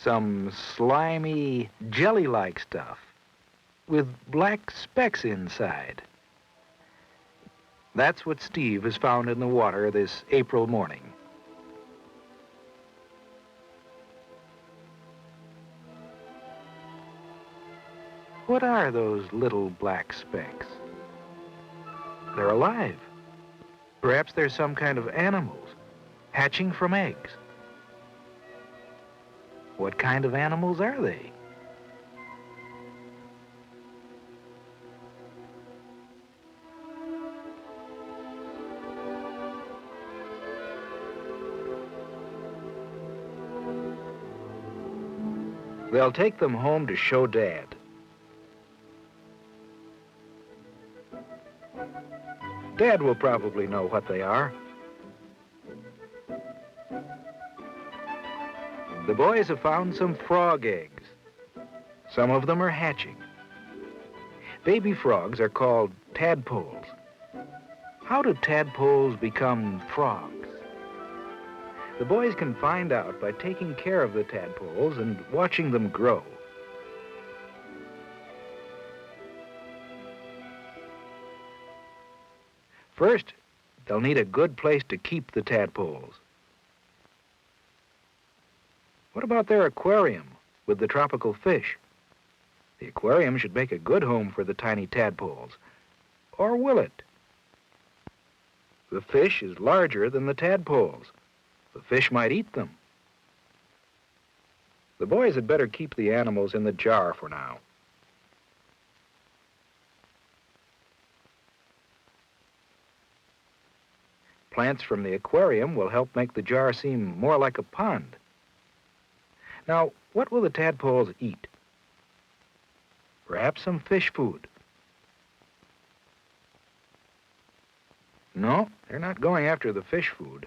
Some slimy, jelly-like stuff with black specks inside. That's what Steve has found in the water this April morning. What are those little black specks? They're alive. Perhaps they're some kind of animals hatching from eggs. What kind of animals are they? They'll take them home to show Dad. Dad will probably know what they are. The boys have found some frog eggs. Some of them are hatching. Baby frogs are called tadpoles. How do tadpoles become frogs? The boys can find out by taking care of the tadpoles and watching them grow. First, they'll need a good place to keep the tadpoles. What about their aquarium with the tropical fish? The aquarium should make a good home for the tiny tadpoles. Or will it? The fish is larger than the tadpoles. The fish might eat them. The boys had better keep the animals in the jar for now. Plants from the aquarium will help make the jar seem more like a pond. Now, what will the tadpoles eat? Perhaps some fish food. No, they're not going after the fish food.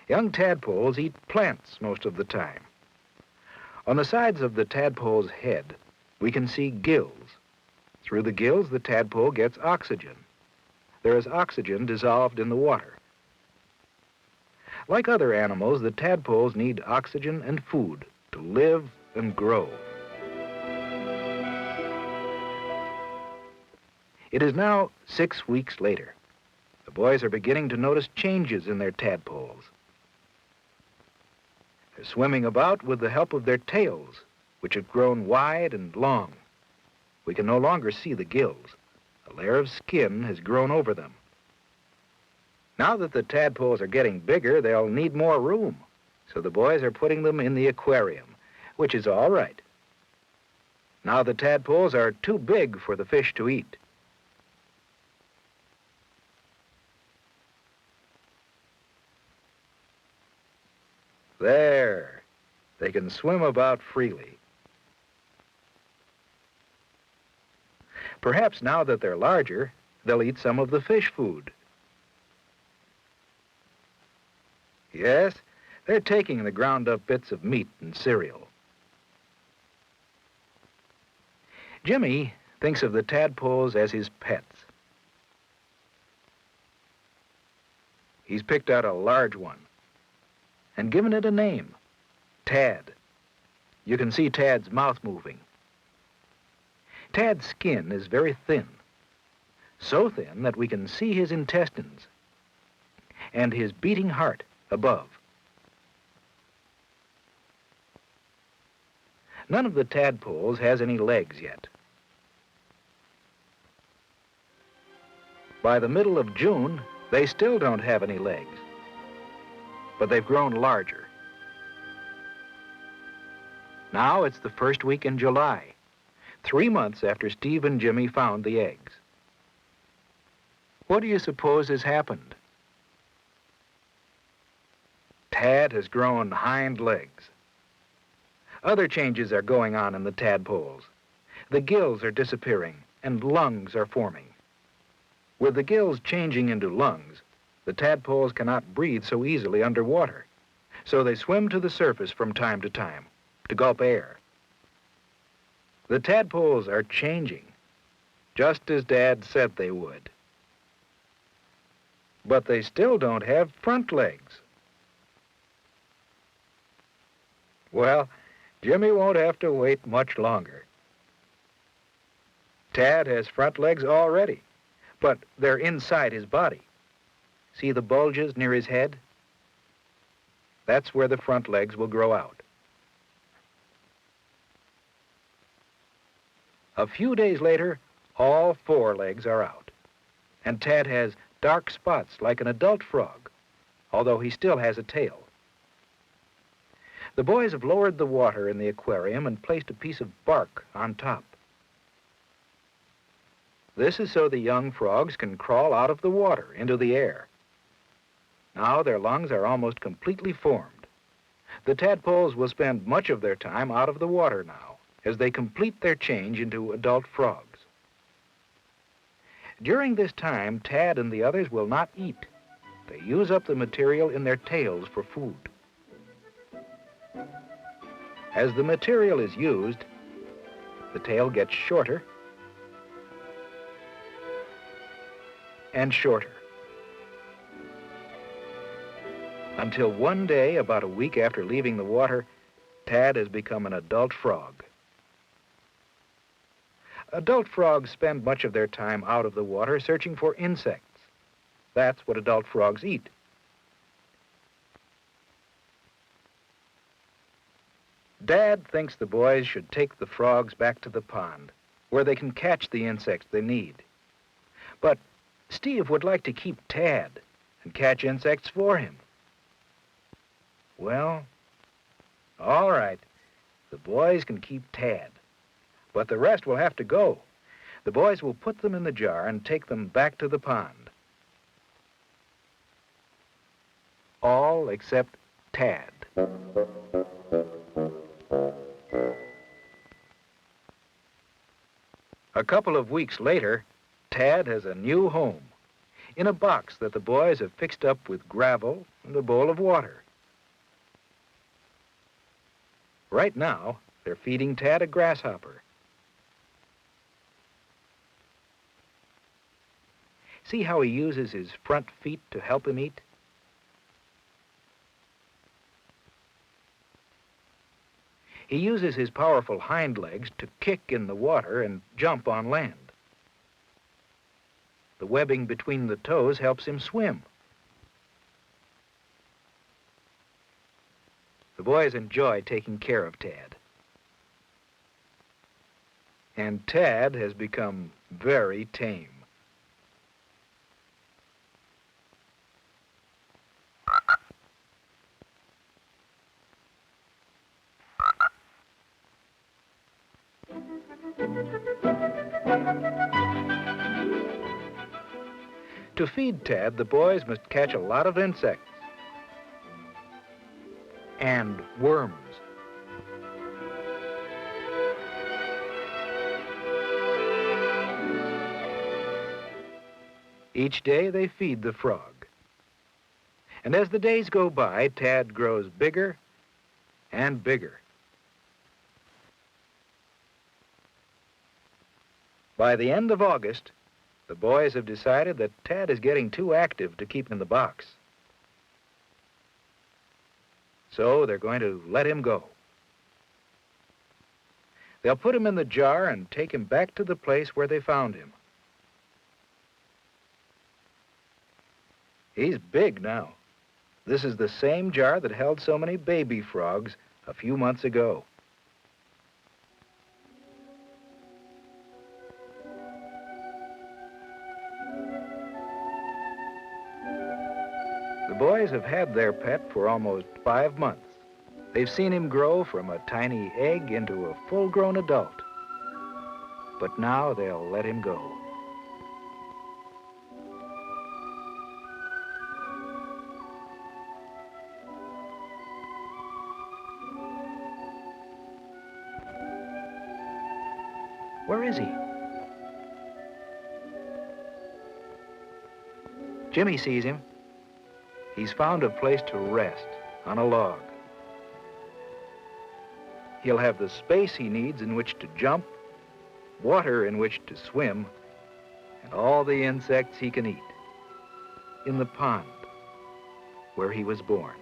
Young tadpoles eat plants most of the time. On the sides of the tadpole's head, we can see gills. Through the gills, the tadpole gets oxygen. There is oxygen dissolved in the water. Like other animals, the tadpoles need oxygen and food to live and grow. It is now 6 weeks later. The boys are beginning to notice changes in their tadpoles. They're swimming about with the help of their tails, which have grown wide and long. We can no longer see the gills. A layer of skin has grown over them. Now that the tadpoles are getting bigger, they'll need more room. So the boys are putting them in the aquarium, which is all right. Now the tadpoles are too big for the fish to eat. There, they can swim about freely. Perhaps now that they're larger, they'll eat some of the fish food. Yes, they're taking the ground-up bits of meat and cereal. Jimmy thinks of the tadpoles as his pets. He's picked out a large one and given it a name, Tad. You can see Tad's mouth moving. Tad's skin is very thin, so thin that we can see his intestines and his beating heart above. None of the tadpoles has any legs yet. By the middle of June, they still don't have any legs, but they've grown larger. Now it's the first week in July, 3 months after Steve and Jimmy found the eggs. What do you suppose has happened? Tad has grown hind legs. Other changes are going on in the tadpoles. The gills are disappearing and lungs are forming. With the gills changing into lungs, the tadpoles cannot breathe so easily underwater, so they swim to the surface from time to time to gulp air. The tadpoles are changing, just as Dad said they would. But they still don't have front legs. Well, Jimmy won't have to wait much longer. Tad has front legs already, but they're inside his body. See the bulges near his head? That's where the front legs will grow out. A few days later, all 4 legs are out, and Tad has dark spots like an adult frog, although he still has a tail. The boys have lowered the water in the aquarium and placed a piece of bark on top. This is so the young frogs can crawl out of the water into the air. Now their lungs are almost completely formed. The tadpoles will spend much of their time out of the water now as they complete their change into adult frogs. During this time, Tad and the others will not eat. They use up the material in their tails for food. As the material is used, the tail gets shorter and shorter, until one day, about a week after leaving the water, Tad has become an adult frog. Adult frogs spend much of their time out of the water searching for insects. That's what adult frogs eat. Dad thinks the boys should take the frogs back to the pond, where they can catch the insects they need. But Steve would like to keep Tad and catch insects for him. Well, all right, the boys can keep Tad, but the rest will have to go. The boys will put them in the jar and take them back to the pond. All except Tad. A couple of weeks later, Tad has a new home in a box that the boys have fixed up with gravel and a bowl of water. Right now, they're feeding Tad a grasshopper. See how he uses his front feet to help him eat? He uses his powerful hind legs to kick in the water and jump on land. The webbing between the toes helps him swim. The boys enjoy taking care of Tad. And Tad has become very tame. To feed Tad, the boys must catch a lot of insects and worms. Each day they feed the frog. And as the days go by, Tad grows bigger and bigger. By the end of August, the boys have decided that Tad is getting too active to keep in the box. So they're going to let him go. They'll put him in the jar and take him back to the place where they found him. He's big now. This is the same jar that held so many baby frogs a few months ago. The boys have had their pet for almost 5 months. They've seen him grow from a tiny egg into a full-grown adult. But now they'll let him go. Where is he? Jimmy sees him. He's found a place to rest on a log. He'll have the space he needs in which to jump, water in which to swim, and all the insects he can eat in the pond where he was born.